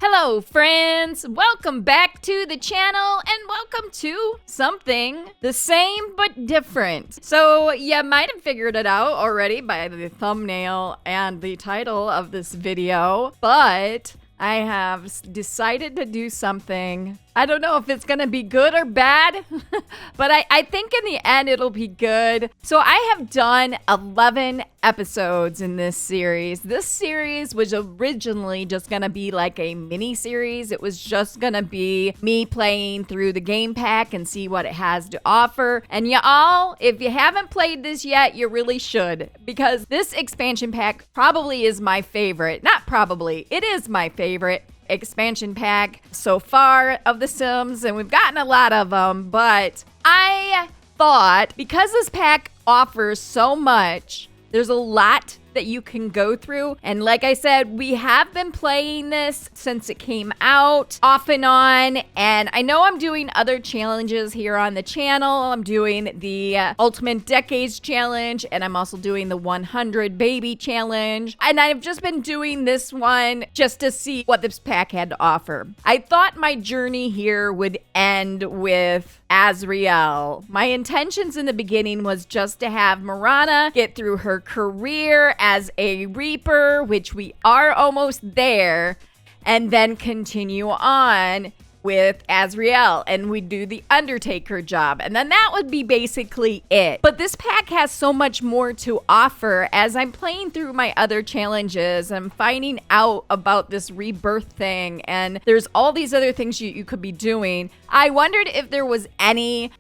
Hello friends, welcome back to the channel and welcome to something the same but different. So you might have figured it out already by the thumbnail and the title of this video, but I have decided to do something. I don't know if it's gonna be good or bad, but I think in the end it'll be good. So I have done 11 episodes in this series. This series was originally just gonna be like a mini series. It was just gonna be me playing through the game pack and see what it has to offer. And y'all, if you haven't played this yet, you really should, because this expansion pack probably is my favorite. Not probably, it is my favorite expansion pack so far of The Sims, and we've gotten a lot of them, but I thought because this pack offers so much, there's a lot that you can go through. And like I said, we have been playing this since it came out off and on. And I know I'm doing other challenges here on the channel. I'm doing the Ultimate Decades Challenge, and I'm also doing the 100 Baby Challenge. And I've just been doing this one just to see what this pack had to offer. I thought my journey here would end with Azriel. My intentions in the beginning was just to have Marana get through her career as a Reaper, which we are almost there, and then continue on with Azriel, and we do the Undertaker job, and then that would be basically it. But this pack has so much more to offer. As I'm playing through my other challenges, I'm finding out about this rebirth thing, and there's all these other things you could be doing. I wondered if there was any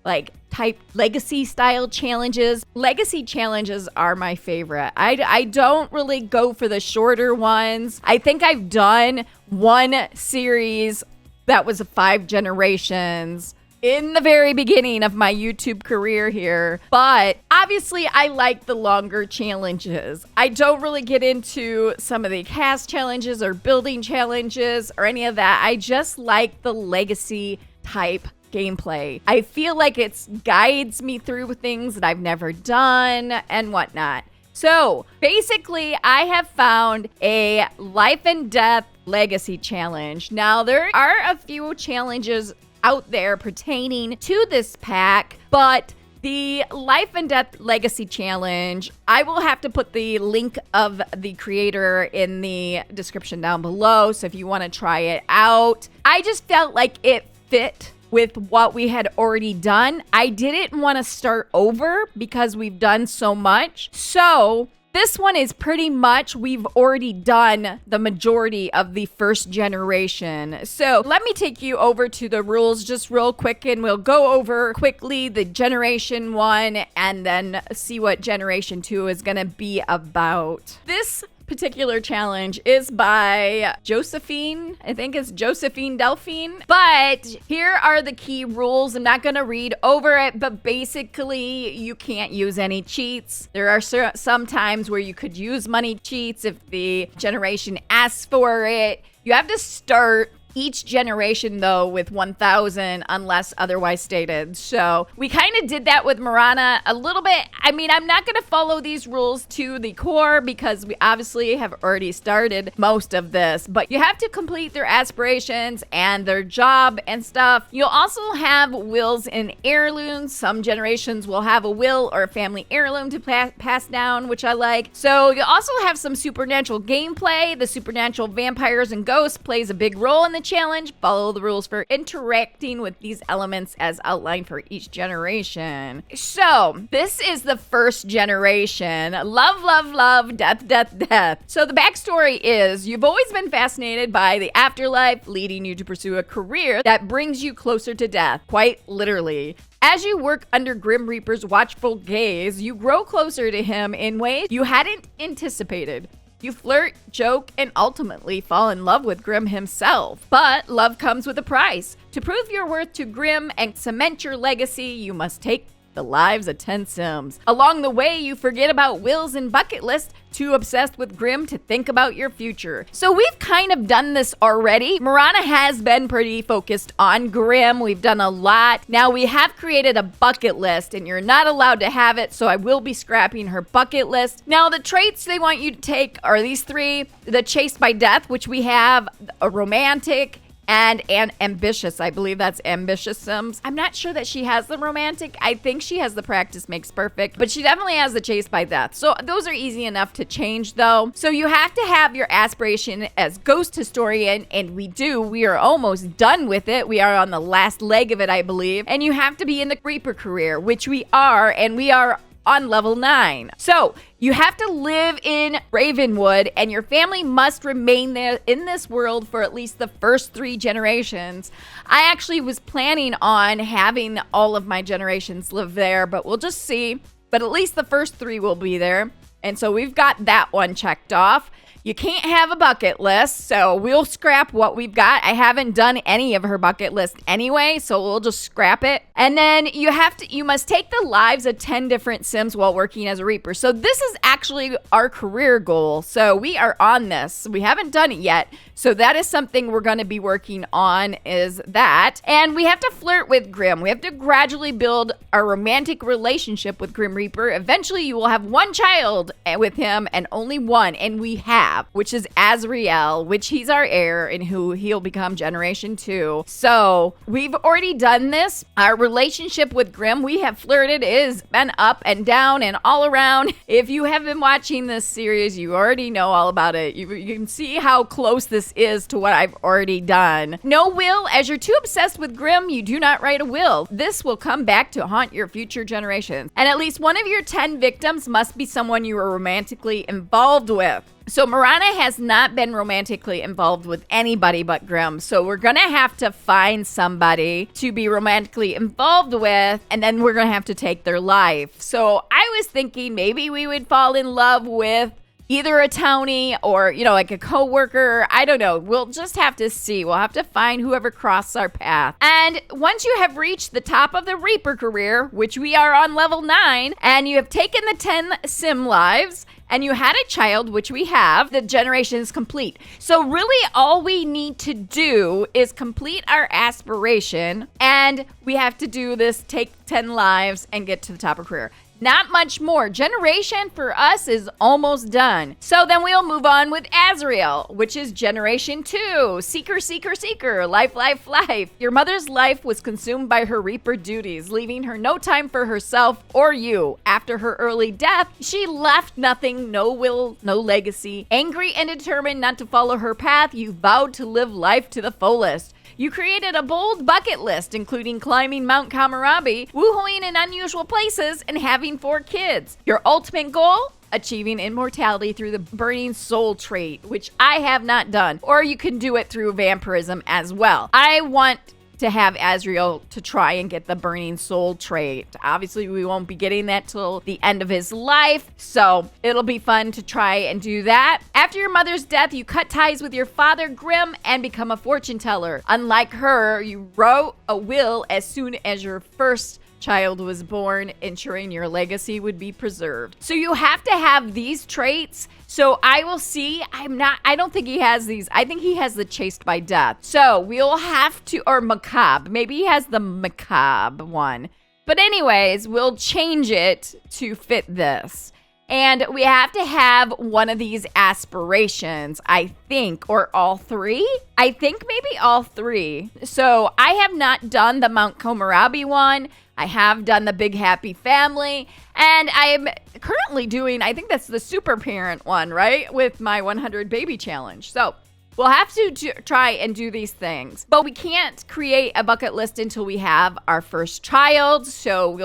type legacy style challenges. Legacy challenges are my favorite. I don't really go for the shorter ones. I think I've done one series that was 5 generations in the very beginning of my YouTube career here. But obviously I like the longer challenges. I don't really get into some of the CAS challenges or building challenges or any of that. I just like the legacy type gameplay. I feel like it guides me through things that I've never done and whatnot. So basically, I have found a life and death legacy challenge. Now, there are a few challenges out there pertaining to this pack, but the life and death legacy challenge, I will have to put the link of the creator in the description down below. So if you want to try it out, I just felt like it fit with what we had already done. I didn't want to start over because we've done so much. So this one is pretty much, we've already done the majority of the first generation. So let me take you over to the rules just real quick, and we'll go over quickly the generation 1 and then see what generation 2 is gonna be about. This particular challenge is by Josephine. I think it's Josephine Delphine. But here are the key rules. I'm not going to read over it, but basically you can't use any cheats. There are some times where you could use money cheats if the generation asks for it. You have to start each generation, though, with 1,000 unless otherwise stated. So we kind of did that with Marana a little bit. I mean, I'm not going to follow these rules to the core because we obviously have already started most of this, but you have to complete their aspirations and their job and stuff. You'll also have wills and heirlooms. Some generations will have a will or a family heirloom to pass down, which I like. So you'll also have some supernatural gameplay. The supernatural vampires and ghosts plays a big role in the challenge. Follow the rules for interacting with these elements as outlined for each generation. So this is the first generation. Love, love, love, death, death, death. So the backstory is you've always been fascinated by the afterlife, leading you to pursue a career that brings you closer to death, quite literally. As you work under Grim Reaper's watchful gaze, you grow closer to him in ways you hadn't anticipated. You flirt, joke, and ultimately fall in love with Grim himself. But love comes with a price. To prove your worth to Grim and cement your legacy, you must take the lives of 10 Sims. Along the way, you forget about wills and bucket lists, too obsessed with Grimm to think about your future. So we've kind of done this already. Marana has been pretty focused on Grimm. We've done a lot. Now we have created a bucket list, and you're not allowed to have it, so I will be scrapping her bucket list. Now the traits they want you to take are these three: the chased by death, which we have, a romantic, and ambitious. I believe that's ambitious Sims. I'm not sure that she has the romantic. I think she has the practice makes perfect, but she definitely has the chase by death. So those are easy enough to change though. So you have to have your aspiration as ghost historian, and we do. We are almost done with it. We are on the last leg of it, I believe. And you have to be in the Reaper career, which we are, and we are on level 9. So you have to live in Ravenwood, and your family must remain there in this world for at least the first 3 generations. I actually was planning on having all of my generations live there, but we'll just see. But at least the first 3 will be there. And so we've got that one checked off. You can't have a bucket list, so we'll scrap what we've got. I haven't done any of her bucket list anyway, so we'll just scrap it. And then you must take the lives of 10 different Sims while working as a Reaper. So this is actually our career goal. So we are on this. We haven't done it yet. So that is something we're going to be working on, is that. And we have to flirt with Grimm. We have to gradually build our romantic relationship with Grim Reaper. Eventually you will have one child with him, and only one, and we have, which is Azrael, which he's our heir, and who he'll become generation 2. So we've already done this. Our relationship with Grimm, we have flirted, is been up and down and all around. If you have been watching this series, you already know all about it. You can see how close this is to what I've already done. No will, as you're too obsessed with Grimm, you do not write a will. This will come back to haunt your future generations. And at least one of your 10 victims must be someone you are romantically involved with. So Marana has not been romantically involved with anybody but Grimm. So we're going to have to find somebody to be romantically involved with, and then we're going to have to take their life. So I was thinking maybe we would fall in love with either a townie or, like a coworker. I don't know. We'll just have to see. We'll have to find whoever crosses our path. And once you have reached the top of the Reaper career, which we are on level 9, and you have taken the 10 sim lives, and you had a child, which we have, the generation is complete. So really all we need to do is complete our aspiration, and we have to do this, take 10 lives, and get to the top of career. Not much more. Generation for us is almost done. So then we'll move on with Azrael, which is generation 2. Seeker, seeker, seeker. Life, life, life. Your mother's life was consumed by her Reaper duties, leaving her no time for herself or you. After her early death, she left nothing, no will, no legacy. Angry and determined not to follow her path, you vowed to live life to the fullest. You created a bold bucket list, including climbing Mount Kamarabi, woohooing in unusual places, and having 4 kids. Your ultimate goal? Achieving immortality through the burning soul trait, which I have not done. Or you can do it through vampirism as well. I want to have Azrael to try and get the burning soul trait. Obviously, we won't be getting that till the end of his life, so it'll be fun to try and do that. After your mother's death, you cut ties with your father, Grimm, and become a fortune teller. Unlike her, you wrote a will as soon as your first child was born, ensuring your legacy would be preserved. So you have to have these traits. So I will see. I don't think he has these. I think he has the chased by death. So we'll have to, or macabre. Maybe he has the macabre one. But anyways, we'll change it to fit this. And we have to have one of these aspirations, I think, or all 3. I think maybe all 3. So I have not done the Mount Komorabi one. I have done the Big Happy Family, and I'm currently doing, I think that's the super parent one, right? With my 100 baby challenge. So we'll have to try and do these things, but we can't create a bucket list until we have our first child. So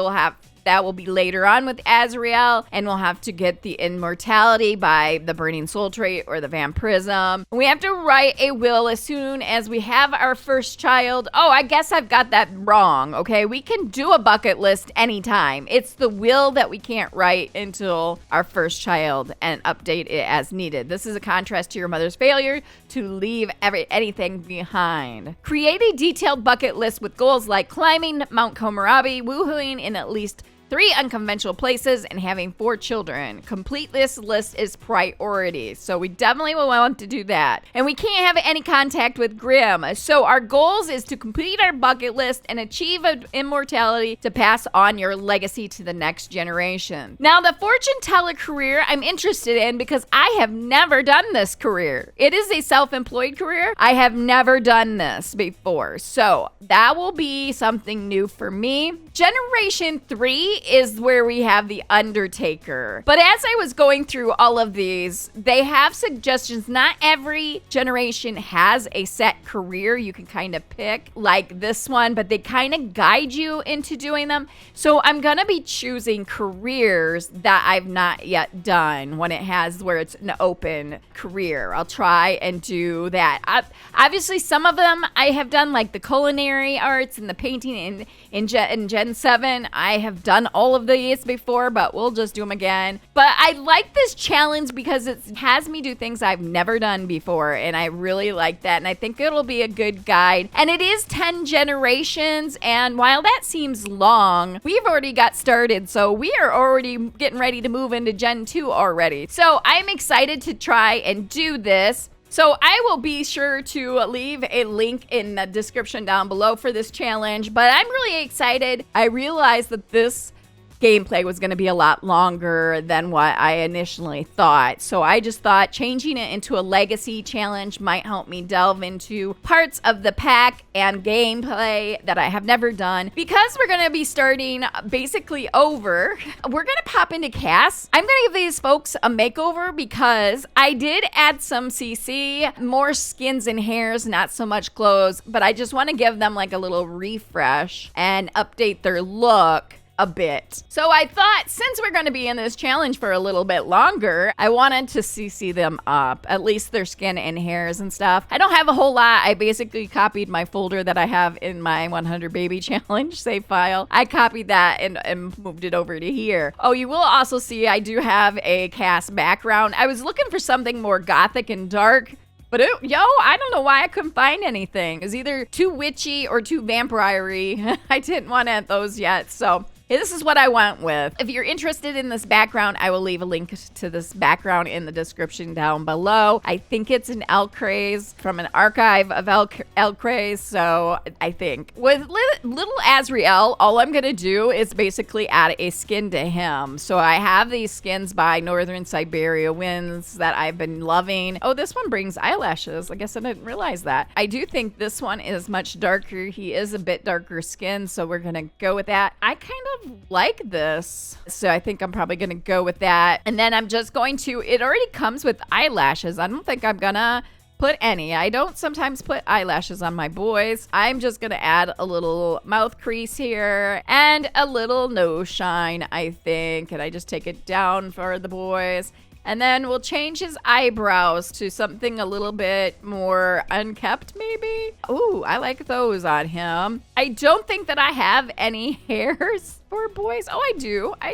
that will be later on with Azrael, and we'll have to get the immortality by the burning soul trait or the vampirism. We have to write a will as soon as we have our first child. Oh, I guess I've got that wrong. Okay, we can do a bucket list anytime. It's the will that we can't write until our first child and update it as needed. This is a contrast to your mother's failure to leave anything behind. Create a detailed bucket list with goals like climbing Mount Komorabi, woohooing in at least 3 unconventional places, and having 4 children. Complete this list is priority. So we definitely will want to do that. And we can't have any contact with Grimm. So our goals is to complete our bucket list and achieve immortality to pass on your legacy to the next generation. Now, the fortune teller career I'm interested in because I have never done this career. It is a self-employed career. I have never done this before. So that will be something new for me. Generation 3 is where we have the Undertaker. But as I was going through all of these, they have suggestions. Not every generation has a set career you can kind of pick like this one, but they kind of guide you into doing them. So I'm going to be choosing careers that I've not yet done when it has where it's an open career. I'll try and do that. Obviously, some of them I have done, like the culinary arts and the painting in Gen 7. I have done all of these before, but we'll just do them again. But I like this challenge because it has me do things I've never done before, and I really like that, and I think it'll be a good guide. And it is 10 generations, and while that seems long, we've already got started, so we are already getting ready to move into Gen 2 already. So I'm excited to try and do this. So I will be sure to leave a link in the description down below for this challenge, but I'm really excited. I realized that this gameplay was going to be a lot longer than what I initially thought. So I just thought changing it into a legacy challenge might help me delve into parts of the pack and gameplay that I have never done. Because we're going to be starting basically over, we're going to pop into CAS. I'm going to give these folks a makeover because I did add some CC, more skins and hairs, not so much clothes, but I just want to give them like a little refresh and update their look a bit. So I thought, since we're going to be in this challenge for a little bit longer, I wanted to CC them up, at least their skin and hairs and stuff. I don't have a whole lot. I basically copied my folder that I have in my 100 baby challenge save file. I copied that and moved it over to here. Oh, you will also see I do have a CAS background. I was looking for something more gothic and dark, but I don't know why I couldn't find anything. It was either too witchy or too vampire-y. I didn't want to add those yet, so this is what I went with. If you're interested in this background, I will leave a link to this background in the description down below. I think it's an Elcraze from an archive of Elcraze, so I think. With little Azrael, all I'm gonna do is basically add a skin to him. So I have these skins by Northern Siberia Winds that I've been loving. Oh, this one brings eyelashes. I guess I didn't realize that. I do think this one is much darker. He is a bit darker skin, so we're gonna go with that. I kind of like this, so I think I'm probably gonna go with that. And then I'm just going to, it already comes with eyelashes. I don't think I'm gonna put any. I don't sometimes put eyelashes on my boys. I'm just gonna add a little mouth crease here and a little nose shine, I think, and I just take it down for the boys. And then we'll change his eyebrows to something a little bit more unkept, maybe. Ooh, I like those on him. I don't think that I have any hairs for boys. Oh, I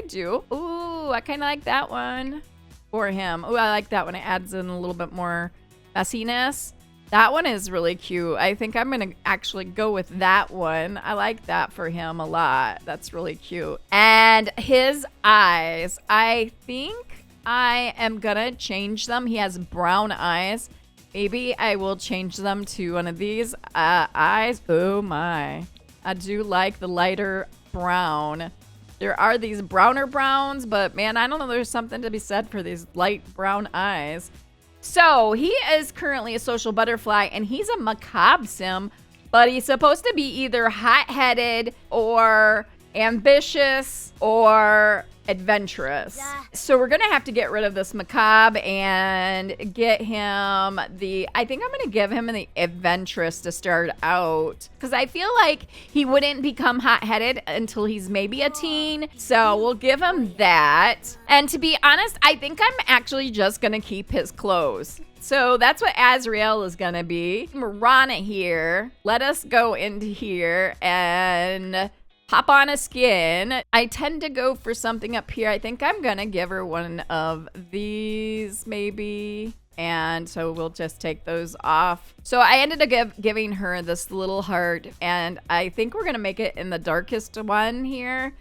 do. Ooh, I kind of like that one for him. Ooh, I like that one. It adds in a little bit more messiness. That one is really cute. I think I'm going to actually go with that one. I like that for him a lot. That's really cute. And his eyes, I think I am gonna change them. He has brown eyes. Maybe I will change them to one of these eyes. Oh my. I do like the lighter brown. There are these browner browns, but man, I don't know. There's something to be said for these light brown eyes. So he is currently a social butterfly, and he's a macabre sim, but he's supposed to be either hot-headed or ambitious or adventurous. Yeah. So we're gonna have to get rid of this macabre and get him I think I'm gonna give him the adventurous to start out, because I feel like he wouldn't become hot-headed until he's maybe a teen. So we'll give him that. And to be honest, I think I'm actually just gonna keep his clothes. So that's what Azrael is gonna be. Marana here. Let us go into here and pop on a skin. I tend to go for something up here. I think I'm gonna give her one of these maybe. And so we'll just take those off. So I ended up giving her this little heart, and I think we're gonna make it in the darkest one here.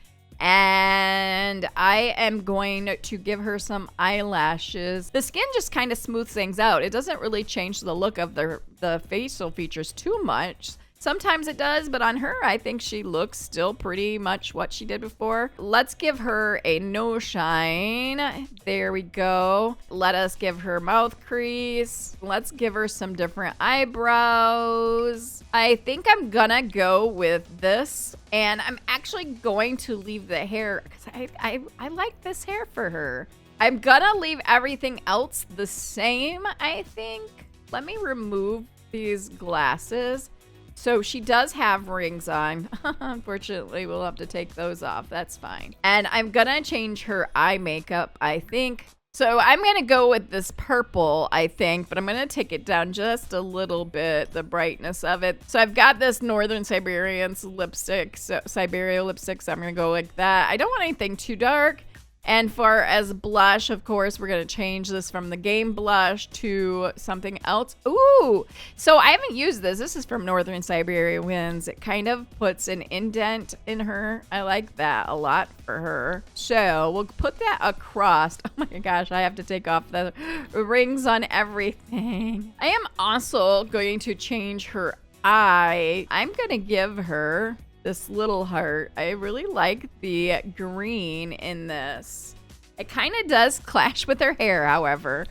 And I am going to give her some eyelashes. The skin just kind of smooths things out. It doesn't really change the look of the facial features too much. Sometimes it does, but on her, I think she looks still pretty much what she did before. Let's give her a no shine. There we go. Let us give her mouth crease. Let's give her some different eyebrows. I think I'm gonna go with this, and I'm actually going to leave the hair because I like this hair for her. I'm gonna leave everything else the same, I think. Let me remove these glasses. So she does have rings on. Unfortunately, we'll have to take those off. That's fine. And I'm gonna change her eye makeup, I think. So I'm gonna go with this purple, I think, but I'm gonna take it down just a little bit, the brightness of it. So I've got this Northern Siberian lipstick, Siberia lipstick, so I'm gonna go like that. I don't want anything too dark. And for as blush, of course, we're going to change this from the game blush to something else. Ooh, so I haven't used this. This is from Northern Siberia Winds. It kind of puts an indent in her. I like that a lot for her. So we'll put that across. Oh my gosh, I have to take off the rings on everything. I am also going to change her eye. I'm going to give her this little heart. I really like the green in this. It kind of does clash with her hair, however.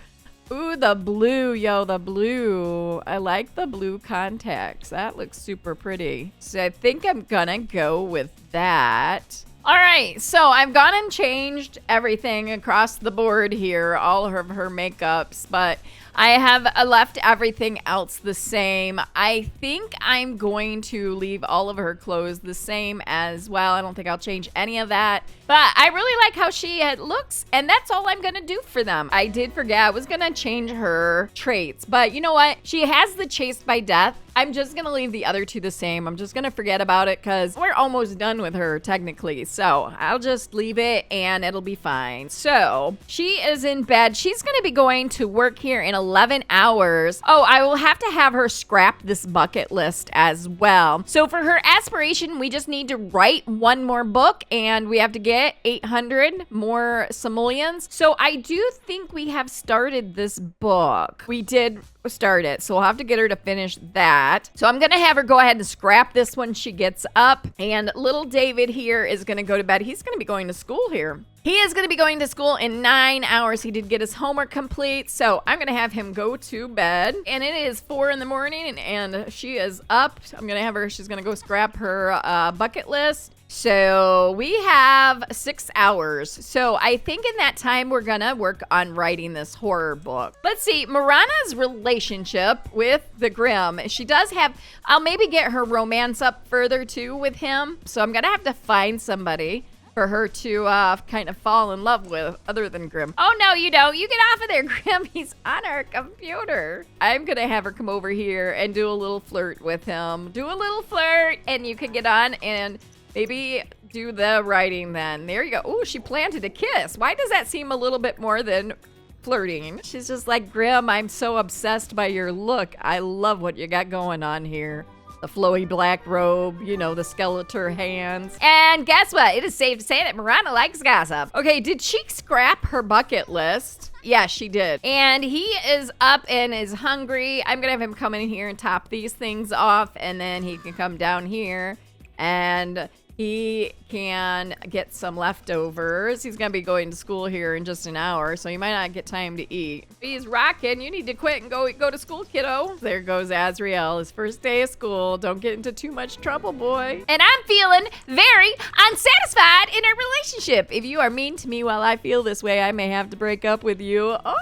Ooh, the blue, yo, the blue. I like the blue contacts. That looks super pretty. So I think I'm gonna go with that. All right, so I've gone and changed everything across the board here, all of her makeups, but I have left everything else the same. I think I'm going to leave all of her clothes the same as well. I don't think I'll change any of that. But I really like how she looks, and that's all I'm going to do for them. I did forget I was going to change her traits, but you know what? She has the chased by death. I'm just going to leave the other two the same. I'm just going to forget about it because we're almost done with her technically. So I'll just leave it and it'll be fine. So she is in bed. She's going to be going to work here in 11 hours. Oh, I will have to have her scrap this bucket list as well. So for her aspiration, we just need to write one more book and we have to get 800 more simoleons. So I do think we have started this book. We did start it, so we'll have to get her to finish that. So I'm gonna have her go ahead and scrap this when she gets up, and little David here is gonna go to bed. He's gonna be going to school here. He is going to be going to school in 9 hours. He did get his homework complete, so I'm going to have him go to bed. And it is 4 in the morning, and she is up. I'm going to have her, she's going to go scrap her bucket list. So we have 6 hours. So I think in that time, we're going to work on writing this horror book. Let's see, Marana's relationship with the Grimm. She does have, I'll maybe get her romance up further too with him. So I'm going to have to find somebody for her to kind of fall in love with other than Grimm. Oh, no, you don't. You get off of there, Grimm. He's on our computer. I'm going to have her come over here and do a little flirt with him. Do a little flirt, and you can get on and maybe do the writing then. There you go. Oh, she planted a kiss. Why does that seem a little bit more than flirting? She's just like, Grimm, I'm so obsessed by your look. I love what you got going on here. The flowy black robe, you know, the skeletor hands. And guess what? It is safe to say that Marana likes gossip. Okay, did she scrap her bucket list? Yeah, she did. And he is up and is hungry. I'm gonna have him come in here and top these things off, and then he can come down here and he can get some leftovers. He's gonna be going to school here in just an hour, so you might not get time to eat. If he's rocking, you need to quit and go to school, kiddo. There goes Azrael, his first day of school. Don't get into too much trouble, boy. And I'm feeling very unsatisfied in our relationship. If you are mean to me while I feel this way, I may have to break up with you. Oh,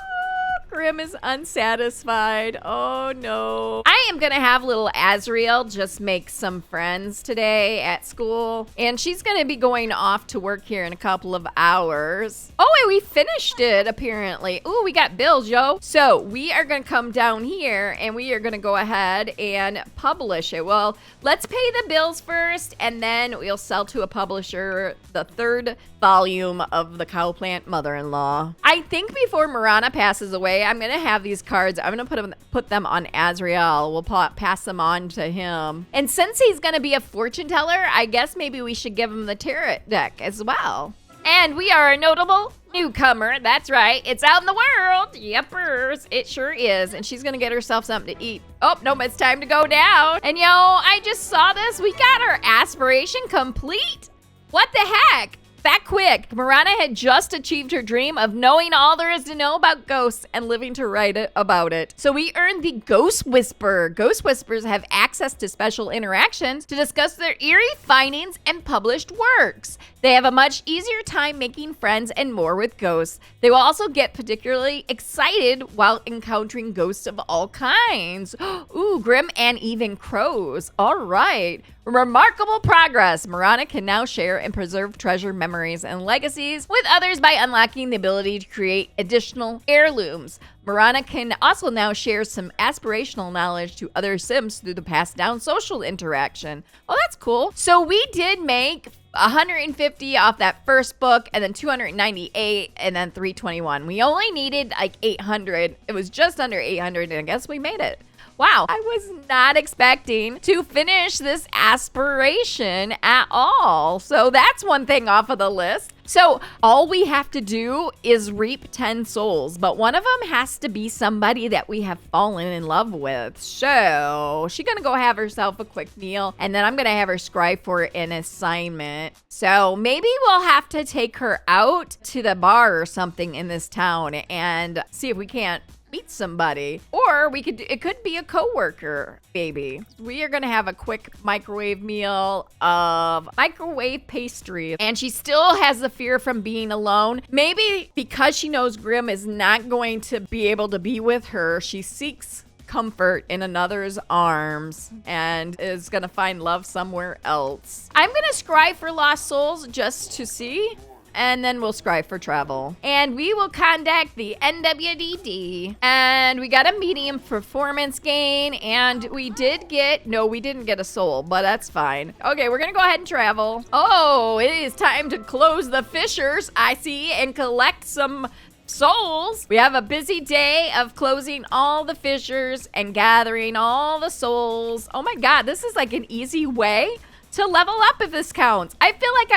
Grimm is unsatisfied. Oh no. I am gonna have little Azrael just make some friends today at school, and she's gonna be going off to work here in a couple of hours. Oh, and we finished it apparently. Ooh, we got bills, yo. So we are gonna come down here and we are gonna go ahead and publish it. Well, let's pay the bills first, and then we'll sell to a publisher the 3rd volume of the Cowplant Mother-in-Law. I think before Marana passes away, I'm gonna have these cards. I'm gonna put them on Azrael. We'll pass them on to him. And since he's gonna be a fortune teller, I guess maybe we should give him the tarot deck as well. And we are a notable newcomer. That's right. It's out in the world. Yepers. It sure is. And she's going to get herself something to eat. Oh, nope. It's time to go down. And yo, I just saw this. We got our aspiration complete. What the heck? That quick. Marana had just achieved her dream of knowing all there is to know about ghosts and living to write about it. So we earned the Ghost Whisperer. Ghost Whisperers have access to special interactions to discuss their eerie findings and published works. They have a much easier time making friends and more with ghosts. They will also get particularly excited while encountering ghosts of all kinds. Ooh, grim and even crows. All right. Remarkable progress. Marana can now share and preserve treasure memories and legacies with others by unlocking the ability to create additional heirlooms. Marana can also now share some aspirational knowledge to other Sims through the passed down social interaction. Oh, that's cool. So we did make 150 off that first book, and then 298, and then 321. We only needed like 800. It was just under 800, and I guess we made it. Wow, I was not expecting to finish this aspiration at all. So that's one thing off of the list. So all we have to do is reap 10 souls, but one of them has to be somebody that we have fallen in love with. So she's gonna go have herself a quick meal, and then I'm gonna have her scribe for an assignment. So maybe we'll have to take her out to the bar or something in this town and see if we can't meet somebody. Or it could be a coworker, baby. We are gonna have a quick microwave meal of microwave pastry. And she still has the fear from being alone. Maybe because she knows Grim is not going to be able to be with her, she seeks comfort in another's arms and is gonna find love somewhere else. I'm gonna scry for lost souls just to see, and then we'll scry for travel. And we will contact the NWDD. And we got a medium performance gain. And we didn't get a soul, but that's fine. Okay, we're gonna go ahead and travel. Oh, it is time to close the fissures, I see, and collect some souls. We have a busy day of closing all the fissures and gathering all the souls. Oh my God, this is like an easy way to level up if this counts. I feel like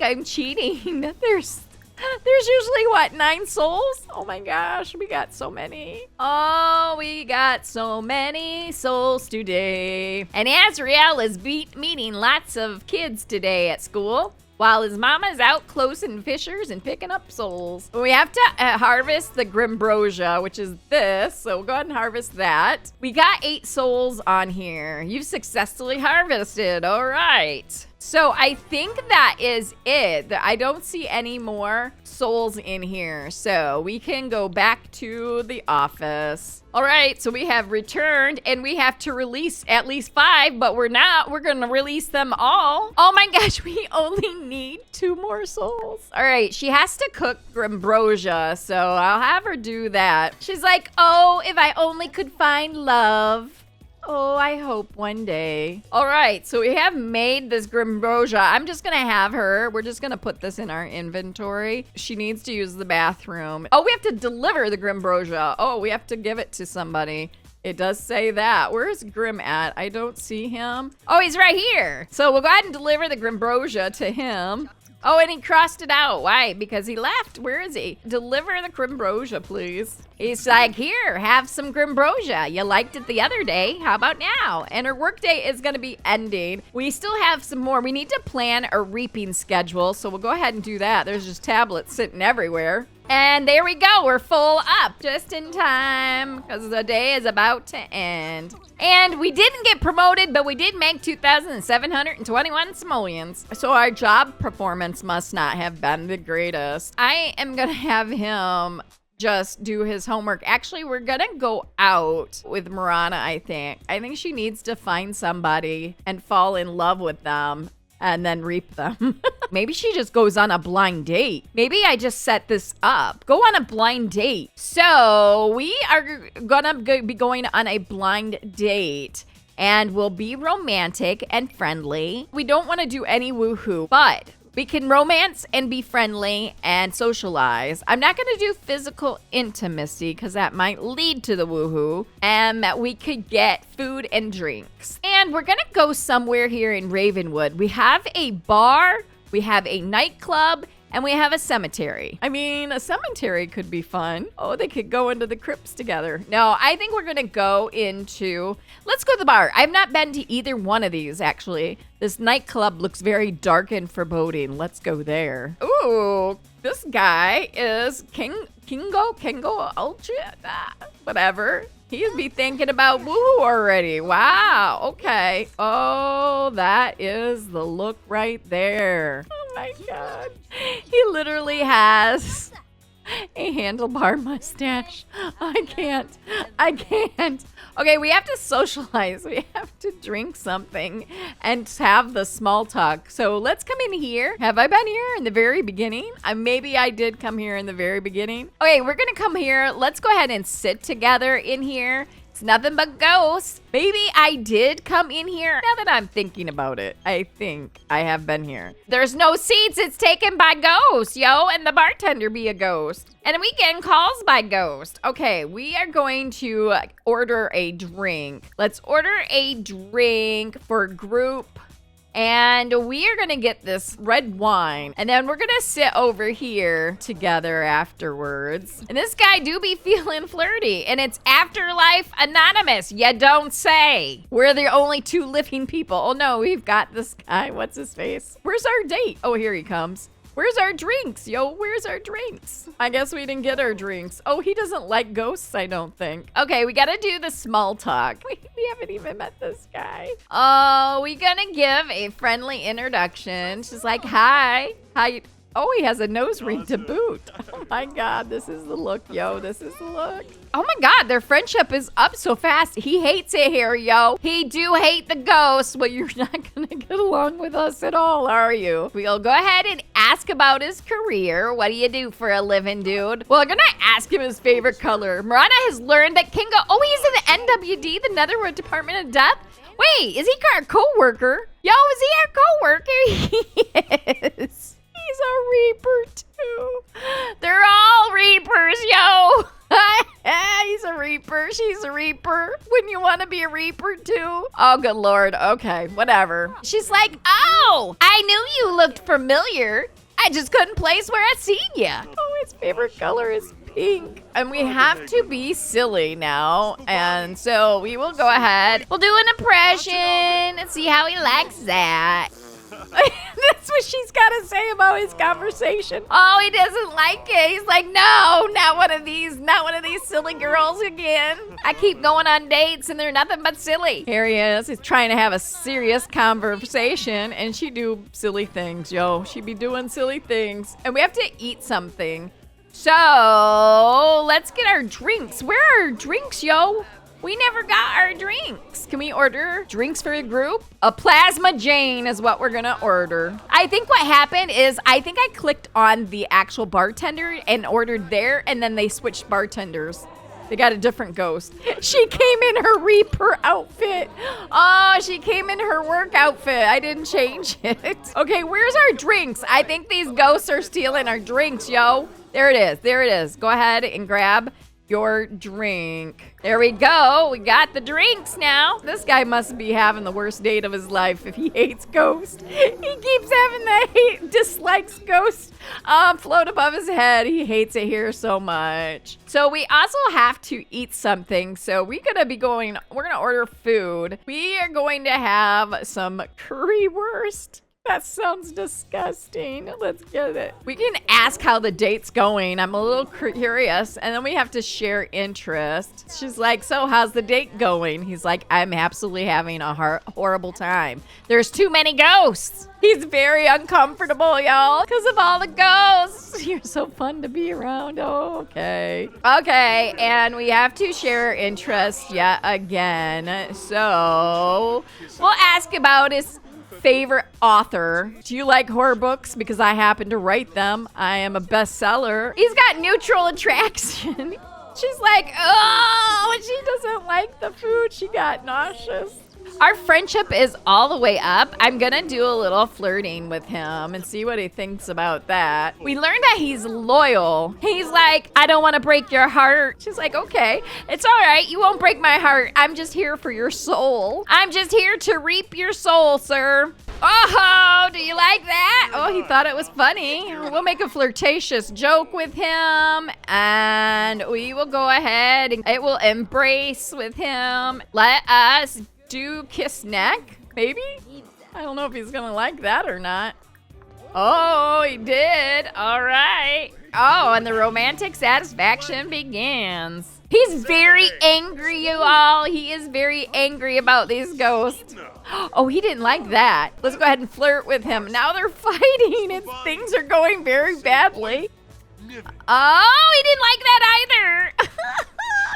I'm cheating. There's usually what, 9 souls? Oh my gosh, we got so many. Oh, we got so many souls today. And Azrael is meeting lots of kids today at school, while his mama's out closing fissures and picking up souls. We have to harvest the Grimbrosia, which is this. So we'll go ahead and harvest that. We got 8 souls on here. You've successfully harvested. All right. So I think that is it. I don't see any more souls in here. So we can go back to the office. All right, so we have returned and we have to release at least 5, but we're not. We're gonna release them all. Oh my gosh, we only need 2 more souls. All right, she has to cook Grimbrosia, so I'll have her do that. She's like, oh, if I only could find love. Oh, I hope one day. All right, so we have made this Grimbrosia. I'm just gonna have her. We're just gonna put this in our inventory. She needs to use the bathroom. Oh, we have to deliver the Grimbrosia. Oh, we have to give it to somebody. It does say that. Where's Grim at? I don't see him. Oh, he's right here. So we'll go ahead and deliver the Grimbrosia to him. Oh, and he crossed it out. Why? Because he left. Where is he? Deliver the Grimbrosia, please. He's like, here, have some Grimbrosia. You liked it the other day. How about now? And her workday is going to be ending. We still have some more. We need to plan a reaping schedule, so we'll go ahead and do that. There's just tablets sitting everywhere. And there we go. We're full up just in time because the day is about to end. And we didn't get promoted, but we did make 2,721 simoleons. So our job performance must not have been the greatest. I am going to have him just do his homework. Actually, we're going to go out with Marana, I think. I think she needs to find somebody and fall in love with them and then reap them. Maybe she just goes on a blind date. Maybe I just set this up. Go on a blind date. So we are gonna be going on a blind date and we'll be romantic and friendly. We don't want to do any woohoo, but We can romance and be friendly and socialize. I'm not going to do physical intimacy because that might lead to the woohoo. And that we could get food and drinks. And we're going to go somewhere here in Ravenwood. We have a bar, we have a nightclub, and we have a cemetery. I mean, a cemetery could be fun. Oh, they could go into the crypts together. No, I think we're gonna go into, let's go to the bar. I've not been to either one of these, actually. This nightclub looks very dark and foreboding. Let's go there. Ooh, this guy is Kingo Ultra, whatever. He'd be thinking about woohoo already. Wow, okay. Oh, that is the look right there. Oh my God. He literally has a handlebar mustache. I can't. Okay, we have to socialize. We have to drink something and have the small talk. So let's come in here. Have I been here in the very beginning? Maybe I did come here in the very beginning. Okay, we're gonna come here. Let's go ahead and sit together in here. It's nothing but ghosts. Maybe I did come in here. Now that I'm thinking about it, I think I have been here. There's no seats. It's taken by ghosts, yo. And the bartender be a ghost. And we getting calls by ghost. Okay, we are going to order a drink. Let's order a drink for group. And we are gonna get this red wine. And then we're gonna sit over here together afterwards. And this guy do be feeling flirty. And it's Afterlife Anonymous. You don't say. We're the only two living people. Oh no, we've got this guy. What's his face? Where's our date? Oh, here he comes. Where's our drinks? Yo, where's our drinks? I guess we didn't get our drinks. Oh, he doesn't like ghosts, I don't think. Okay, we gotta do the small talk. We haven't even met this guy. Oh, we gonna give a friendly introduction. She's like, hi. Hi. Oh, he has a nose ring to boot. Oh my God, this is the look, yo. This is the look. Oh my God, their friendship is up so fast. He hates it here, yo. He do hate the ghosts. Well, you're not gonna get along with us at all, are you? We'll go ahead and ask about his career. What do you do for a living, dude? Well, I'm gonna ask him his favorite color. Marana has learned that Kingo, oh, he's in the NWD, the Netherwood Department of Death. Wait, is he our co-worker? Yo, is he our co-worker? He is. He's a Reaper, too. They're all Reapers, yo. He's a Reaper. She's a Reaper. Wouldn't you want to be a Reaper, too? Oh, good Lord. Okay, whatever. She's like, oh, I knew you looked familiar. I just couldn't place where I seen ya. Oh, his favorite color is pink. And we have to be silly now. And so we will go ahead. We'll do an impression and see how he likes that. That's what she's got to say about his conversation. Oh, he doesn't like it. He's like, no, not one of these silly girls again. I keep going on dates and they're nothing but silly. Here he is. He's trying to have a serious conversation and she do silly things, yo. She be doing silly things. And we have to eat something. So let's get our drinks. Where are our drinks, yo? We never got our drinks. Can we order drinks for the group? A Plasma Jane is what we're gonna order. I think what happened is I think I clicked on the actual bartender and ordered there, and then they switched bartenders. They got a different ghost. She came in her Reaper outfit. Oh, she came in her work outfit. I didn't change it. Okay, where's our drinks? I think these ghosts are stealing our drinks, yo. There it is. There it is. Go ahead and grab your drink. There we go. We got the drinks now. This guy must be having the worst date of his life if he hates ghosts. He keeps having the dislikes ghosts float above his head. He hates it here so much. So we also have to eat something. So we're gonna order food. We are going to have some currywurst. That sounds disgusting. Let's get it. We can ask how the date's going. I'm a little curious. And then we have to share interest. She's like, so how's the date going? He's like, I'm absolutely having a horrible time. There's too many ghosts. He's very uncomfortable, y'all, because of all the ghosts. You're so fun to be around. Oh, okay. Okay, and we have to share interest yet again. So we'll ask about his favorite author. Do you like horror books? Because I happen to write them. I am a bestseller. He's got neutral attraction. She's like, oh, she doesn't like the food. She got nauseous. Our friendship is all the way up. I'm gonna do a little flirting with him and see what he thinks about that. We learned that he's loyal. He's like, I don't want to break your heart. She's like, okay, it's all right. You won't break my heart. I'm just here for your soul. I'm just here to reap your soul, sir. Oh, do you like that? Oh, he thought it was funny. We'll make a flirtatious joke with him, and we will go ahead and it will embrace with him. Let us do kiss neck, maybe? I don't know if he's gonna like that or not. Oh, he did. All right. Oh, and the romantic satisfaction begins. He's very angry, you all. He is very angry about these ghosts. Oh, he didn't like that. Let's go ahead and flirt with him. Now they're fighting and things are going very badly. Oh, he didn't like that either.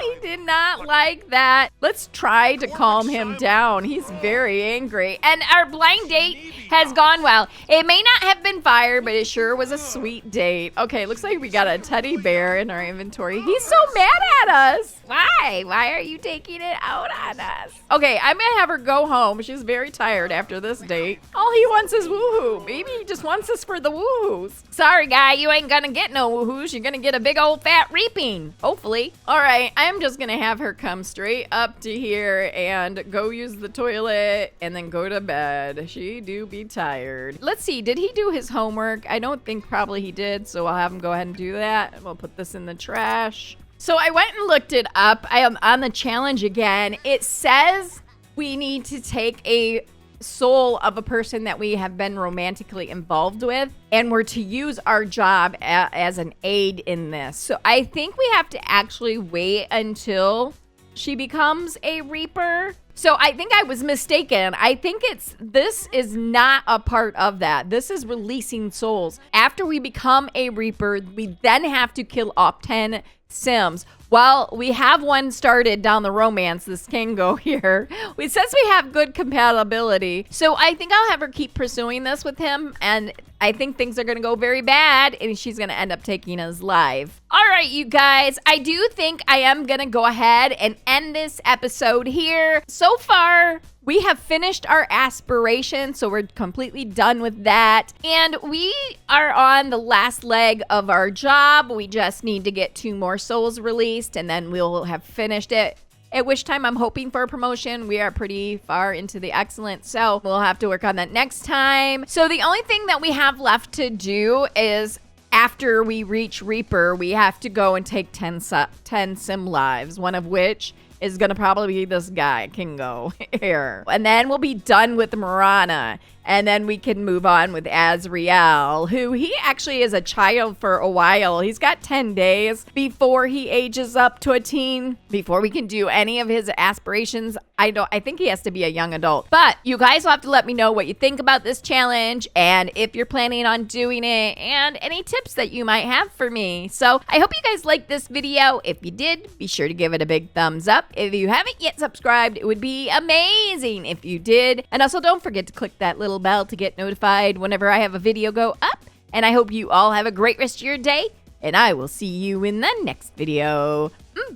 He did not like that. Let's try to calm him down. He's very angry. And our blind date has gone well. It may not have been fire, but it sure was a sweet date. Okay, looks like we got a teddy bear in our inventory. He's so mad at us. Why? Why are you taking it out on us? Okay, I'm gonna have her go home. She's very tired after this date. All he wants is woohoo. Maybe he just wants us for the woohoos. Sorry, guy, you ain't gonna get no woohoos. You're gonna get a big old fat reaping, hopefully. All right, I'm just gonna have her come straight up to here and go use the toilet and then go to bed. She do be tired. Let's see, did he do his homework? I don't think probably he did, so I'll have him go ahead and do that. We'll put this in the trash. So I went and looked it up. I am on the challenge again. It says we need to take a soul of a person that we have been romantically involved with, and we're to use our job as an aid in this. So I think we have to actually wait until she becomes a reaper. So I think I was mistaken. I think this is not a part of that. This is releasing souls. After we become a reaper, we then have to kill off 10 Sims. Well, we have one started down the romance, this Kingo here. It says we have good compatibility. So I think I'll have her keep pursuing this with him. And I think things are going to go very bad and she's going to end up taking his life. All right, you guys, I do think I am going to go ahead and end this episode here. So far, we have finished our aspirations, so we're completely done with that. And we are on the last leg of our job. We just need to get 2 more souls released, and then we'll have finished it. At which time I'm hoping for a promotion. We are pretty far into the excellent, so we'll have to work on that next time. So the only thing that we have left to do is after we reach Reaper, we have to go and take 10 sim lives, one of which is going to probably be this guy, Kingo, here. And then we'll be done with Marana. And then we can move on with Azriel, who he actually is a child for a while. He's got 10 days before he ages up to a teen, before we can do any of his aspirations. I think he has to be a young adult. But you guys will have to let me know what you think about this challenge and if you're planning on doing it and any tips that you might have for me. So I hope you guys liked this video. If you did, be sure to give it a big thumbs up. If you haven't yet subscribed, it would be amazing if you did. And also don't forget to click that little bell to get notified whenever I have a video go up. And I hope you all have a great rest of your day. And I will see you in the next video.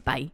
Bye.